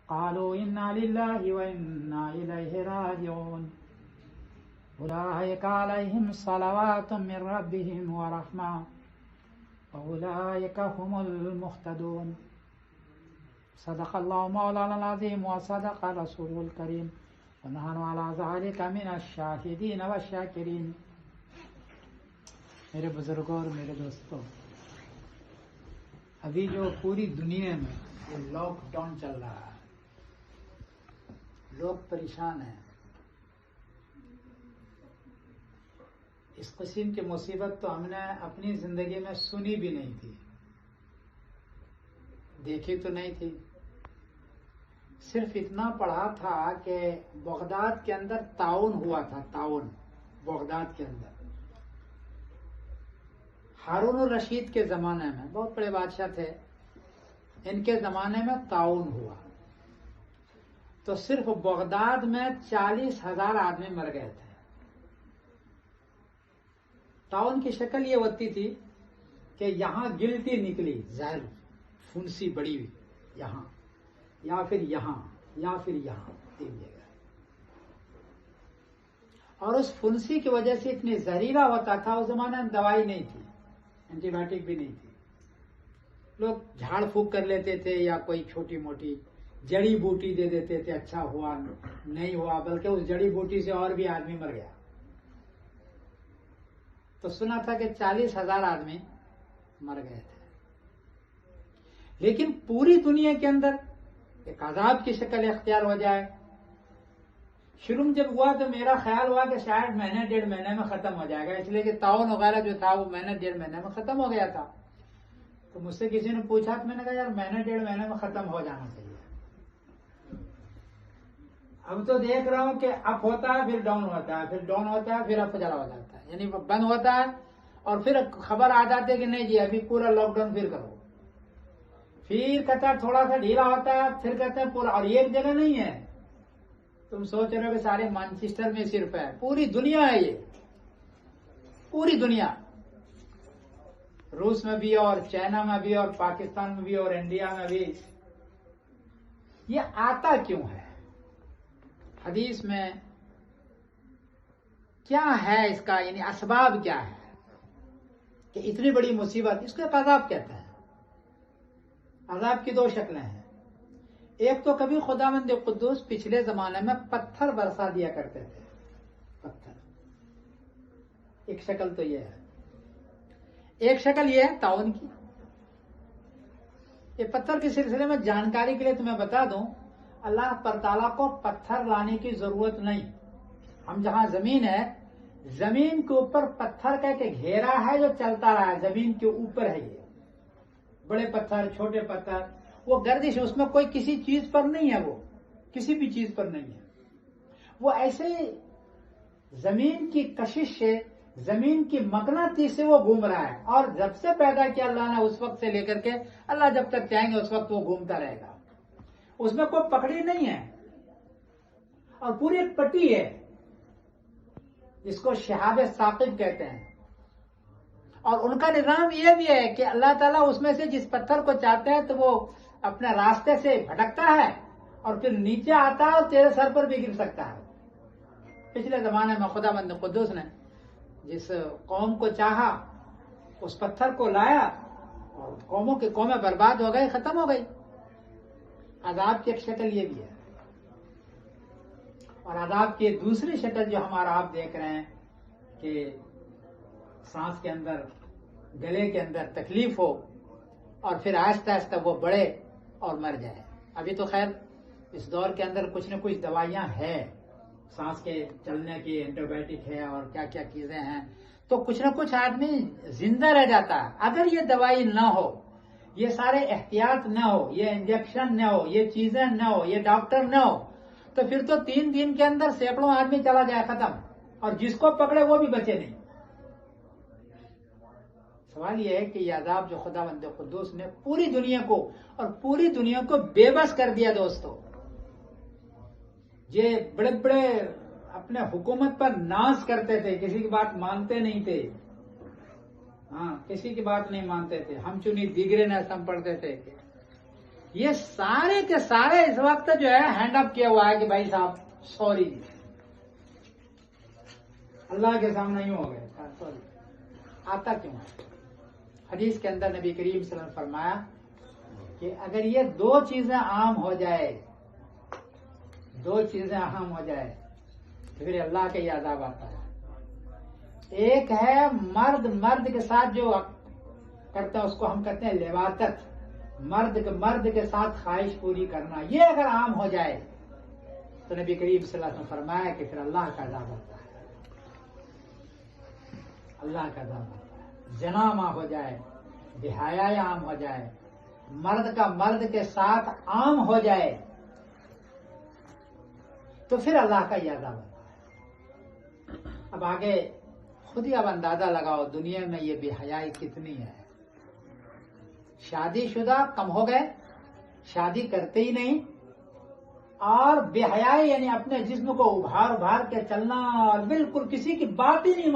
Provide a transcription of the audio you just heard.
قالوا إنا لله وإنا إليه راجعون أولئك عليهم صلوات من ربهم ورحمة وأولئك هم المهتدون صدق الله مولانا العظيم وصدق رسوله الكريم ونحن على ذلك من الشاهدين والشاكرين. میرے بزرگوں اور میرے دوستوں، ابھی جو پوری دنیا میں یہ لاک ڈاؤن چل رہا ہے، لوگ پریشان ہیں. اس قسم کی مصیبت تو ہم نے اپنی زندگی میں سنی بھی نہیں تھی، دیکھی تو نہیں تھی. صرف اتنا پڑھا تھا کہ بغداد کے اندر تعاون ہوا تھا. تعاون بغداد کے اندر ہارون الرشید کے زمانے میں، بہت بڑے بادشاہ تھے، ان کے زمانے میں تعاون ہوا تو صرف بغداد میں 40,000 آدمی مر گئے تھے. تعاون کی شکل یہ ہوتی تھی کہ یہاں گلٹی نکلی، زہر پھنسی بڑی ہوئی یہاں، یا پھر یہاں، یا پھر یہاں، تین جگہ. اور اس پھنسی کی وجہ سے اتنی زہریلا ہوتا تھا. اس زمانے میں دوائی نہیں تھی، اینٹی بایوٹک بھی نہیں تھی. لوگ جھاڑ پھونک کر لیتے تھے یا کوئی چھوٹی موٹی جڑی بوٹی دے دیتے تھے، اچھا ہوا نہیں ہوا، بلکہ اس جڑی بوٹی سے اور بھی آدمی مر گیا. تو سنا تھا کہ 40,000 آدمی مر گئے تھے. لیکن پوری دنیا کے اندر ایک عذاب کی شکل اختیار ہو جائے. شروع میں جب ہوا تو میرا خیال ہوا کہ شاید مہینے ڈیڑھ مہینے میں ختم ہو جائے گا، اس لیے کہ تعاون وغیرہ جو تھا وہ مہینے ڈیڑھ مہینے میں ختم ہو گیا تھا. تو مجھ سے کسی نے پوچھا تو میں نے کہا یار مہینے ڈیڑھ مہینے میں ختم ہو جانا چاہیے. اب تو دیکھ رہا ہوں کہ اپ ہوتا ہے پھر ڈاؤن ہوتا ہے، پھر ڈاؤن ہوتا ہے پھر اپ چلا ہو جاتا ہے، یعنی بند ہوتا ہے اور پھر خبر آ جاتی ہے کہ نہیں جی ابھی پورا لاک ڈاؤن پھر کرو. پھر کہتا ہے تھوڑا سا ڈھیلا ہوتا ہے، پھر کہتے ہیں پورا. اور ایک جگہ نہیں ہے، تم سوچ رہے ہو کہ سارے مانچسٹر میں صرف ہے، پوری دنیا ہے. یہ پوری دنیا، روس میں بھی اور چائنا میں بھی اور پاکستان میں بھی اور انڈیا میں بھی. یہ آتا کیوں ہے؟ حدیث میں کیا ہے اس کا، یعنی اسباب کیا ہے کہ اتنی بڑی مصیبت؟ اس کو ایک عذاب کہتے ہیں. عذاب کی 2 شکلیں ہیں. ایک تو کبھی خداوند قدوس پچھلے زمانے میں پتھر برسا دیا کرتے تھے، پتھر. ایک شکل تو یہ ہے. ایک شکل یہ ہے تعاون کی. یہ پتھر کے سلسلے میں جانکاری کے لیے تمہیں بتا دوں، اللہ تعالیٰ کو پتھر لانے کی ضرورت نہیں. ہم جہاں زمین ہے، زمین کے اوپر پتھر کا ایک گھیرا ہے جو چلتا رہا ہے، زمین کے اوپر ہے. یہ بڑے پتھر چھوٹے پتھر، وہ گردش، اس میں کوئی کسی چیز پر نہیں ہے، وہ کسی بھی چیز پر نہیں ہے. وہ ایسے زمین کی کشش سے، زمین کی مقناطیس سے وہ گھوم رہا ہے. اور جب سے پیدا کیا اللہ نے اس وقت سے لے کر کے اللہ جب تک چاہیں گے اس وقت وہ گھومتا رہے گا. اس میں کوئی پکڑی نہیں ہے اور پوری ایک پٹی ہے جس کو شہاب ثاقب کہتے ہیں. اور ان کا نظام یہ بھی ہے کہ اللہ تعالیٰ اس میں سے جس پتھر کو چاہتے ہیں تو وہ اپنے راستے سے بھٹکتا ہے اور پھر نیچے آتا ہے اور تیرے سر پر بھی گر سکتا ہے. پچھلے زمانے میں خداوند قدوس نے جس قوم کو چاہا اس پتھر کو لایا اور قومیں برباد ہو گئی، ختم ہو گئی. عذاب کی ایک شکل یہ بھی ہے. اور عذاب کی دوسری شکل جو ہمارا آپ دیکھ رہے ہیں کہ سانس کے اندر، گلے کے اندر تکلیف ہو اور پھر آہستہ آہستہ وہ بڑھے اور مر جائے. ابھی تو خیر اس دور کے اندر کچھ نہ کچھ دوائیاں ہیں، سانس کے چلنے کی اینٹی بایوٹک ہے اور کیا کیا چیزیں ہیں، تو کچھ نہ کچھ آدمی زندہ رہ جاتا ہے. اگر یہ دوائی نہ ہو، یہ سارے احتیاط نہ ہو، یہ انجیکشن نہ ہو، یہ چیزیں نہ ہو، یہ ڈاکٹر نہ ہو، تو پھر تو 3 دن کے اندر سینکڑوں آدمی چلا جائے، ختم. اور جس کو پکڑے وہ بھی بچے نہیں. سوال یہ ہے کہ یہ عذاب جو خداوند قدوس نے پوری دنیا کو اور پوری دنیا کو بے بس کر دیا. دوستو، یہ بڑے بڑے اپنے حکومت پر ناز کرتے تھے، کسی کی بات مانتے نہیں تھے. ہاں، کسی کی بات نہیں مانتے تھے. ہم چنی دیگرے نہ سم پڑتے تھے. یہ سارے کے سارے اس وقت جو ہے ہینڈ اپ کیا ہوا ہے کہ بھائی صاحب سوری جی، اللہ کے سامنے یوں ہو گئے سوری. آتا کیوں ہے؟ حدیث کے اندر نبی کریم صلی اللہ علیہ وسلم نے فرمایا کہ اگر یہ دو چیزیں عام ہو جائے، دو چیزیں عام ہو جائے تو پھر اللہ کا یہ عذاب آتا ہے. ایک ہے مرد کے ساتھ جو کرتا ہے اس کو ہم کہتے ہیں لواطت، مرد کے ساتھ خواہش پوری کرنا. یہ اگر عام ہو جائے تو نبی کریم صلی اللہ علیہ وسلم نے فرمایا کہ پھر اللہ کا عذاب ہوتا ہے، اللہ کا عذاب ہوتا ہے. زنا عام ہو جائے، بے حیائی عام ہو جائے، مرد کا مرد کے ساتھ عام ہو جائے تو پھر اللہ کا یہ عذاب ہوتا ہے. اب آگے خود ہی اب اندازہ لگاؤ دنیا میں یہ بے حیائی کتنی ہے. شادی شدہ کم ہو گئے، شادی کرتے ہی نہیں، اور بے حیائی یعنی اپنے جسم کو ابھار کے چلنا اور بالکل کسی کی بات ہی نہیں